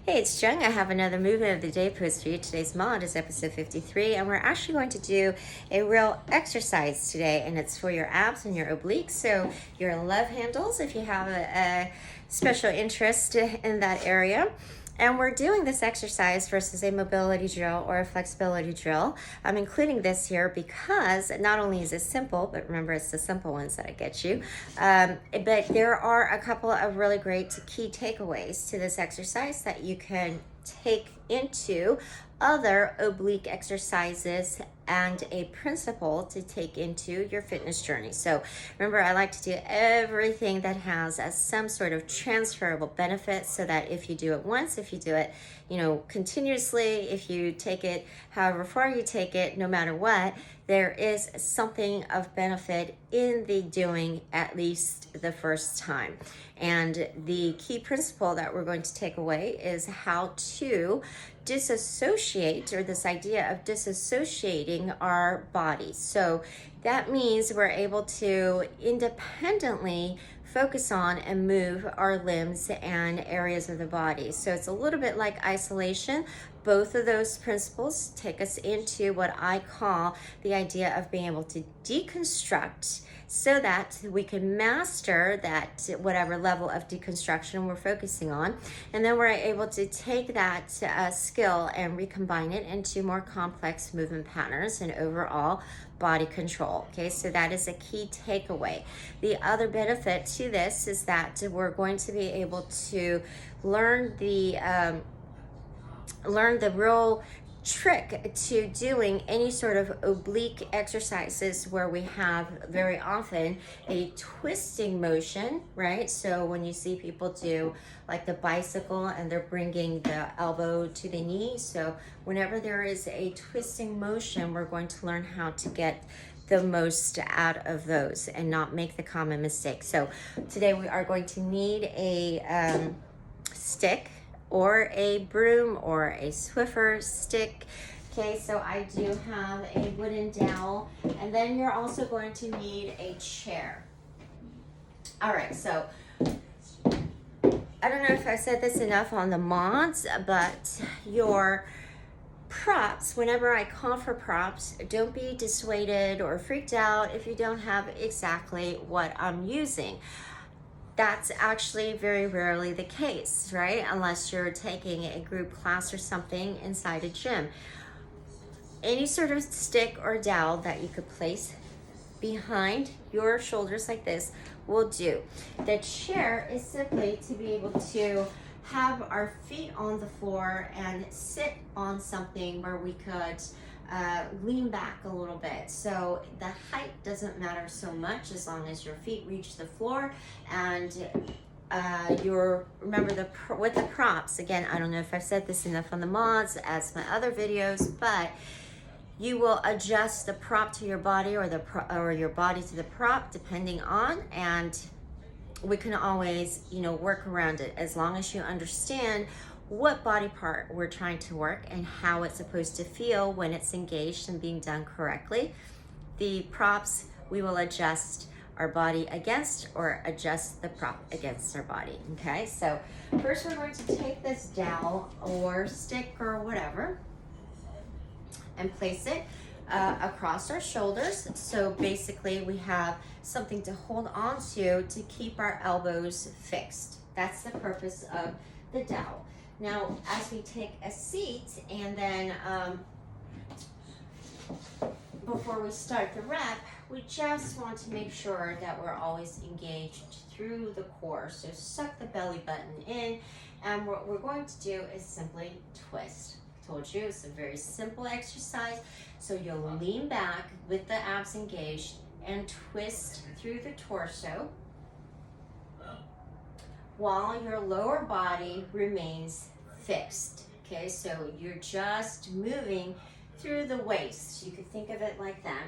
Hey, it's Jung. I have another movement of the day post for you. Today's mod is episode 53, and we're actually going to do a real exercise today, and it's for your abs and your obliques. So your love handles, if you have a special interest in that area. And we're doing this exercise versus a mobility drill or a flexibility drill. I'm including this here because not only is it simple, but remember it's the simple ones that I get you, but there are a couple of really great key takeaways to this exercise that you can take into other oblique exercises and a principle to take into your fitness journey. So remember, I like to do everything that has some sort of transferable benefit, so that if you do it once, if you do it continuously, if you take it however far you take it, no matter what, there is something of benefit in the doing at least the first time. And the key principle that we're going to take away is how to disassociate, or this idea of disassociating our bodies. So that means we're able to independently focus on and move our limbs and areas of the body. So it's a little bit like isolation. Both of those principles take us into what I call the idea of being able to deconstruct, so that we can master that whatever level of deconstruction we're focusing on, and then we're able to take that skill and recombine it into more complex movement patterns and overall body control. Okay, so that is a key takeaway. The other benefit to this is that we're going to be able to learn the real trick to doing any sort of oblique exercises where we have very often a twisting motion, right? So when you see people do like the bicycle and they're bringing the elbow to the knee, so whenever there is a twisting motion, we're going to learn how to get the most out of those and not make the common mistake. So today we are going to need a stick or a broom or a Swiffer stick. Okay, so I do have a wooden dowel, and then you're also going to need a chair. All right, so I don't know if I said this enough on the mods, but your props, whenever I call for props, don't be dissuaded or freaked out if you don't have exactly what I'm using. That's actually very rarely the case, right? Unless you're taking a group class or something inside a gym. Any sort of stick or dowel that you could place behind your shoulders like this will do. The chair is simply to be able to have our feet on the floor and sit on something where we could lean back a little bit. So the height doesn't matter so much as long as your feet reach the floor, and remember with the props, again, I don't know if I've said this enough on the mods as my other videos, but you will adjust the prop to your body, or your body to the prop, depending on, and we can always work around it as long as you understand what body part we're trying to work and how it's supposed to feel when it's engaged and being done correctly. The props, we will adjust our body against, or adjust the prop against our body. Okay, so first we're going to take this dowel or stick or whatever and place it across our shoulders. So basically we have something to hold on to keep our elbows fixed. That's the purpose of the dowel. Now, as we take a seat, and then before we start the rep, we just want to make sure that we're always engaged through the core. So suck the belly button in, and what we're going to do is simply twist. I told you it's a very simple exercise. So you'll lean back with the abs engaged and twist through the torso, while your lower body remains fixed. Okay, so you're just moving through the waist. You could think of it like that.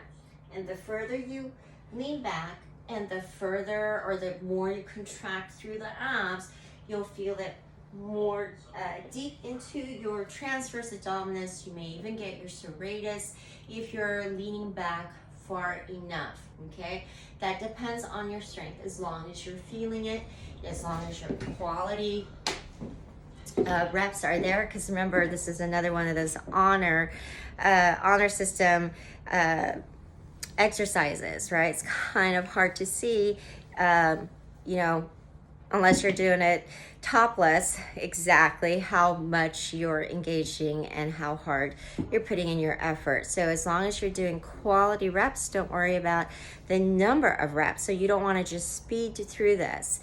And the further you lean back, and the further or the more you contract through the abs, you'll feel it more deep into your transverse abdominis. You may even get your serratus if you're leaning back far enough. Okay, that depends on your strength. As long as you're feeling it, as long as your quality reps are there, because remember, this is another one of those honor system exercises, right? It's kind of hard to see, you know, unless you're doing it topless, exactly how much you're engaging and how hard you're putting in your effort. So as long as you're doing quality reps, don't worry about the number of reps. So you don't want to just speed through this.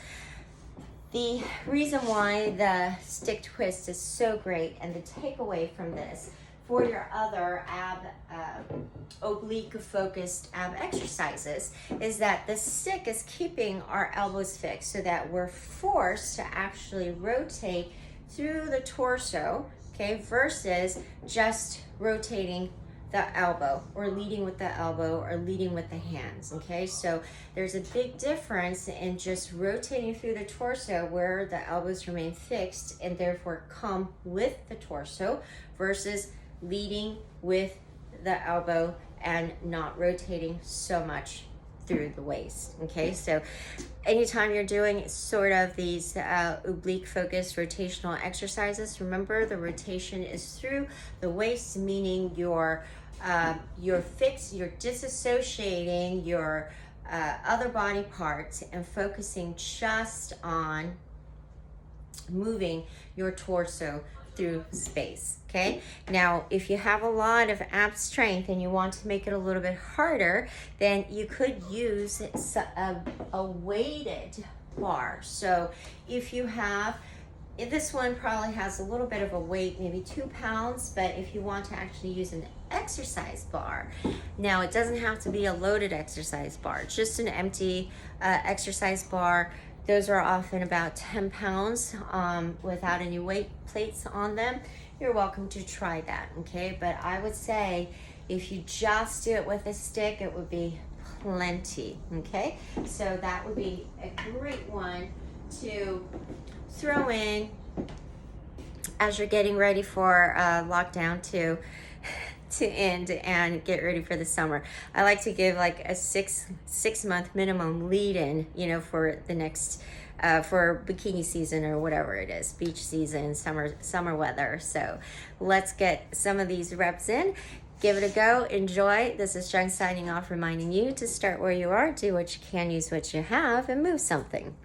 The reason why the stick twist is so great, and the takeaway from this for your other oblique focused ab exercises, is that the stick is keeping our elbows fixed so that we're forced to actually rotate through the torso, okay, versus just rotating the elbow or leading with the elbow or leading with the hands, okay? So there's a big difference in just rotating through the torso where the elbows remain fixed and therefore come with the torso, versus leading with the elbow and not rotating so much through the waist, okay? So anytime you're doing sort of these oblique focused rotational exercises, remember the rotation is through the waist, meaning you're fixed, you're disassociating your other body parts and focusing just on moving your torso through space, okay? Now, if you have a lot of ab strength and you want to make it a little bit harder, then you could use a weighted bar. So if you have, this one probably has a little bit of a weight, maybe 2 pounds, but if you want to actually use an exercise bar, now it doesn't have to be a loaded exercise bar, just an empty exercise bar. Those are often about 10 pounds without any weight plates on them. You're welcome to try that, okay? But I would say if you just do it with a stick, it would be plenty, okay? So that would be a great one to throw in as you're getting ready for lockdown to end and get ready for the summer. I like to give like a six month minimum lead in, you know, for the next for bikini season or whatever it is, beach season, summer weather. So let's get some of these reps in. Give it a go. Enjoy. This is Jen signing off, reminding you to start where you are, do what you can, use what you have, and move something.